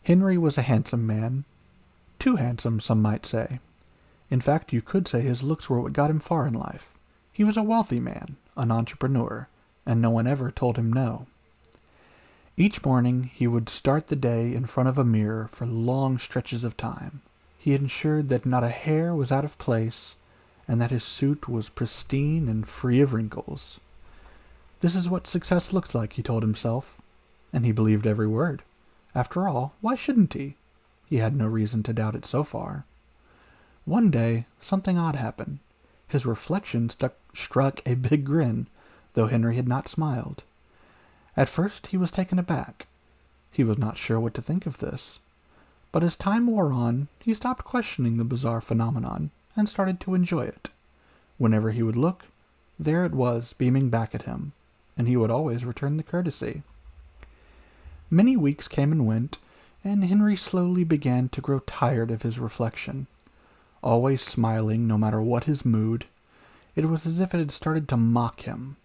Henry was a handsome man. Too handsome, some might say. In fact, you could say his looks were what got him far in life. He was a wealthy man, an entrepreneur, and no one ever told him no. Each morning he would start the day in front of a mirror for long stretches of time. He ensured that not a hair was out of place, and that his suit was pristine and free of wrinkles. This is what success looks like, he told himself, and he believed every word. After all, why shouldn't he? He had no reason to doubt it so far. One day, something odd happened. His reflection struck a big grin, though Henry had not smiled. At first he was taken aback. He was not sure what to think of this. But as time wore on, he stopped questioning the bizarre phenomenon and started to enjoy it. Whenever he would look, there it was beaming back at him, and he would always return the courtesy. Many weeks came and went, and Henry slowly began to grow tired of his reflection. Always smiling no matter what his mood, it was as if it had started to mock him.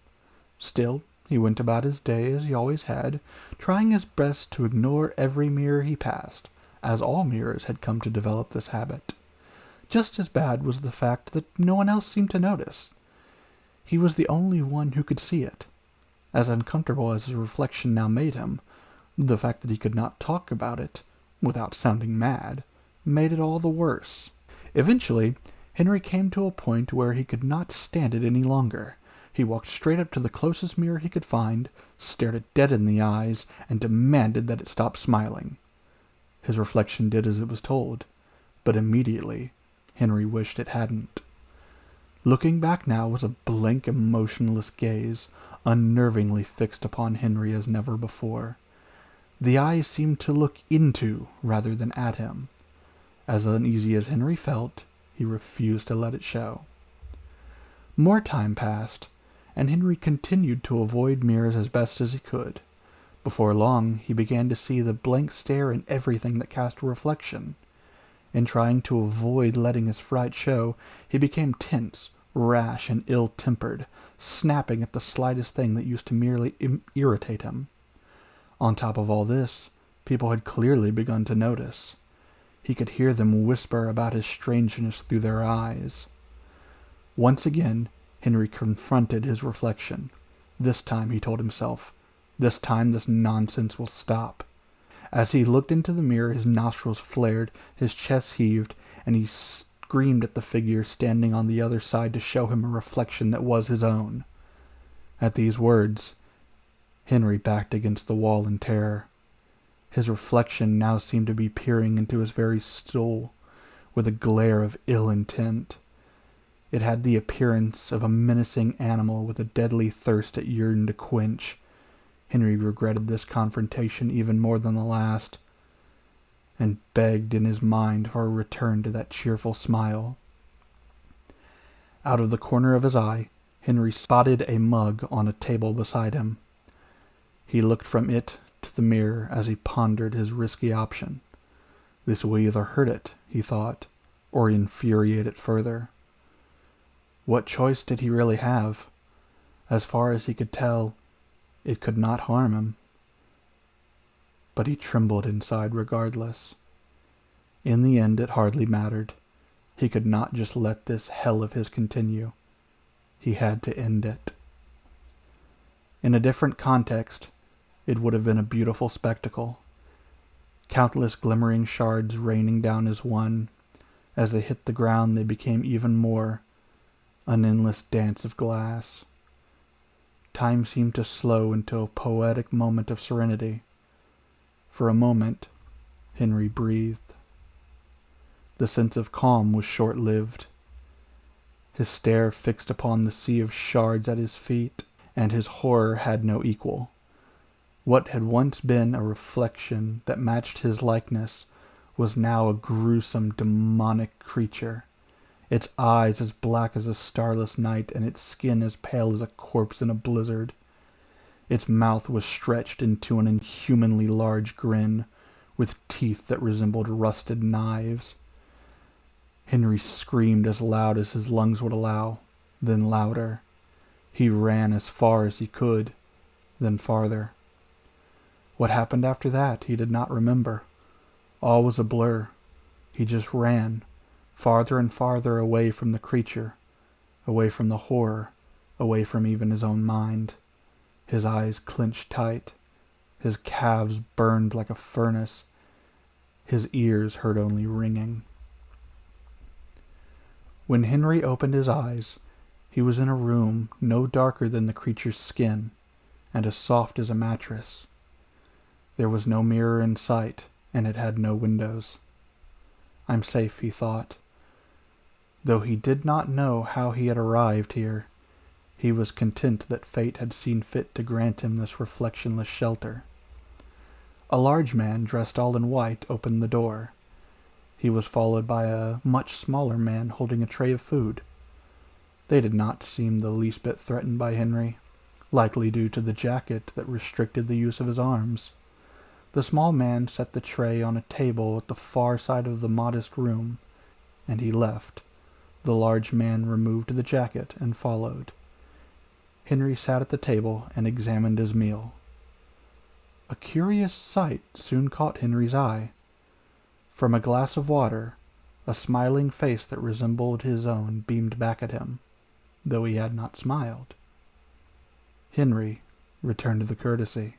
Still, he went about his day as he always had, trying his best to ignore every mirror he passed, as all mirrors had come to develop this habit. Just as bad was the fact that no one else seemed to notice. He was the only one who could see it. As uncomfortable as his reflection now made him, the fact that he could not talk about it, without sounding mad, made it all the worse. Eventually, Henry came to a point where he could not stand it any longer. He walked straight up to the closest mirror he could find, stared it dead in the eyes, and demanded that it stop smiling. His reflection did as it was told, but immediately Henry wished it hadn't. Looking back now was a blank, emotionless gaze, unnervingly fixed upon Henry as never before. The eyes seemed to look into rather than at him. As uneasy as Henry felt, he refused to let it show. More time passed, and Henry continued to avoid mirrors as best as he could. Before long, he began to see the blank stare in everything that cast a reflection. In trying to avoid letting his fright show, he became tense, rash, and ill-tempered, snapping at the slightest thing that used to merely irritate him. On top of all this, people had clearly begun to notice. He could hear them whisper about his strangeness through their eyes. Once again, Henry confronted his reflection. This time, he told himself, this time this nonsense will stop. As he looked into the mirror, his nostrils flared, his chest heaved, and he screamed at the figure standing on the other side to show him a reflection that was his own. At these words, Henry backed against the wall in terror. His reflection now seemed to be peering into his very soul with a glare of ill intent. It had the appearance of a menacing animal with a deadly thirst it yearned to quench. Henry regretted this confrontation even more than the last, and begged in his mind for a return to that cheerful smile. Out of the corner of his eye, Henry spotted a mug on a table beside him. He looked from it to the mirror as he pondered his risky option. This will either hurt it, he thought, or infuriate it further. What choice did he really have? As far as he could tell, it could not harm him. But he trembled inside regardless. In the end, it hardly mattered. He could not just let this hell of his continue. He had to end it. In a different context, it would have been a beautiful spectacle. Countless glimmering shards raining down as one. As they hit the ground, they became even more. An endless dance of glass. Time seemed to slow into a poetic moment of serenity. For a moment, Henry breathed. The sense of calm was short-lived. His stare fixed upon the sea of shards at his feet, and his horror had no equal. What had once been a reflection that matched his likeness was now a gruesome, demonic creature. Its eyes as black as a starless night, and its skin as pale as a corpse in a blizzard. Its mouth was stretched into an inhumanly large grin, with teeth that resembled rusted knives. Henry screamed as loud as his lungs would allow, then louder. He ran as far as he could, then farther. What happened after that he did not remember. All was a blur. He just ran, farther and farther away from the creature, away from the horror, away from even his own mind. His eyes clenched tight. His calves burned like a furnace. His ears heard only ringing. When Henry opened his eyes, he was in a room no darker than the creature's skin, and as soft as a mattress. There was no mirror in sight, and it had no windows. I'm safe, he thought. Though he did not know how he had arrived here, he was content that fate had seen fit to grant him this reflectionless shelter. A large man dressed all in white opened the door. He was followed by a much smaller man holding a tray of food. They did not seem the least bit threatened by Henry, likely due to the jacket that restricted the use of his arms. The small man set the tray on a table at the far side of the modest room, and he left. The large man removed the jacket and followed. Henry sat at the table and examined his meal. A curious sight soon caught Henry's eye. From a glass of water, a smiling face that resembled his own beamed back at him, though he had not smiled. Henry returned the courtesy.